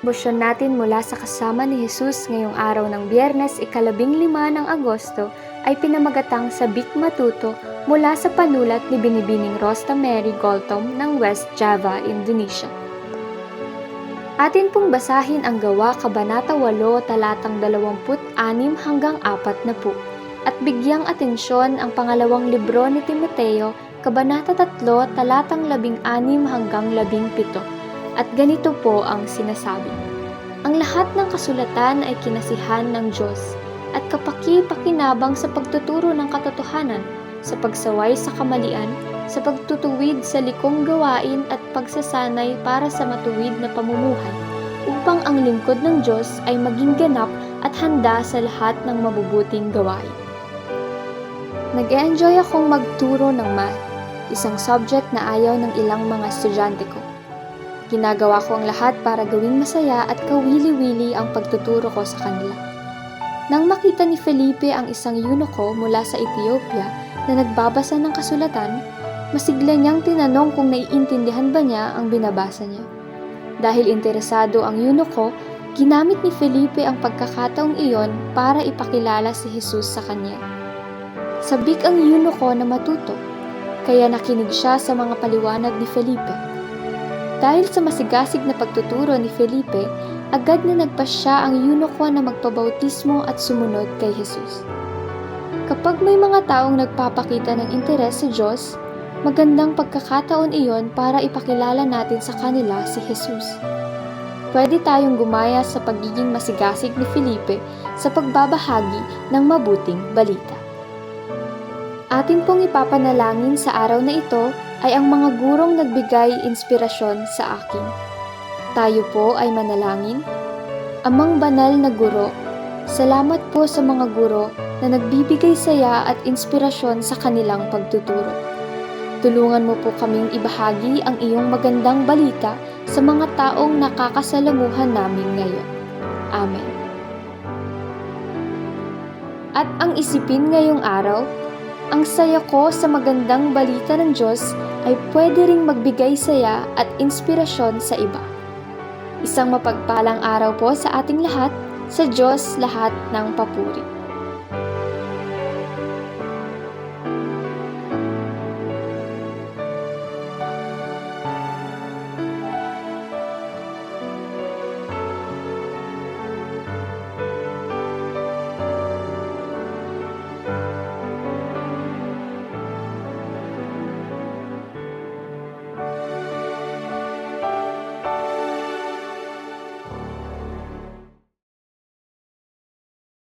devotion natin mula sa Kasama ni Jesus ngayong araw ng Biyernes, ika-15 ng Agosto ay pinamagatang Sabik Matuto mula sa panulat ni Binibining Rosta Mary Goltom ng West Java, Indonesia. Atin pong basahin ang Gawa, Kabanata 8, talatang 26 hanggang 40 at bigyang atensyon ang pangalawang libro ni Timoteo, Kabanata 3, talatang 16 hanggang 17. At ganito po ang sinasabi. Ang lahat ng kasulatan ay kinasihan ng Diyos at kapaki-pakinabang sa pagtuturo ng katotohanan, sa pagsaway sa kamalian, sa pagtutuwid sa likong gawain at pagsasanay para sa matuwid na pamumuhay, upang ang lingkod ng Diyos ay maging ganap at handa sa lahat ng mabubuting gawain. Nag-e-enjoy akong magturo ng math, isang subject na ayaw ng ilang mga estudyante ko. Ginagawa ko ang lahat para gawing masaya at kawili-wili ang pagtuturo ko sa kanila. Nang makita ni Felipe ang isang eunuko mula sa Ethiopia na nagbabasa ng kasulatan, masigla niyang tinanong kung naiintindihan ba niya ang binabasa niya. Dahil interesado ang eunuko, ginamit ni Felipe ang pagkakataong iyon para ipakilala si Jesus sa kanya. Sabik ang eunuko na matuto, kaya nakinig siya sa mga paliwanag ni Felipe. Dahil sa masigasig na pagtuturo ni Felipe, agad na nagpasya ang eunuko na magpabautismo at sumunod kay Jesus. Kapag may mga taong nagpapakita ng interes sa Diyos, magandang pagkakataon iyon para ipakilala natin sa kanila si Jesus. Pwede tayong gumaya sa pagiging masigasig ni Felipe sa pagbabahagi ng mabuting balita. Atin pong ipapanalangin sa araw na ito ay ang mga gurong nagbigay inspirasyon sa akin. Tayo po ay manalangin. Amang banal na guro, salamat po sa mga guro na nagbibigay saya at inspirasyon sa kanilang pagtuturo. Tulungan mo po kaming ibahagi ang iyong magandang balita sa mga taong nakakasalamuhan namin ngayon. Amen. At ang isipin ngayong araw, ang saya ko sa magandang balita ng Diyos ay pwede ring magbigay saya at inspirasyon sa iba. Isang mapagpalang araw po sa ating lahat, sa Diyos lahat ng papuri.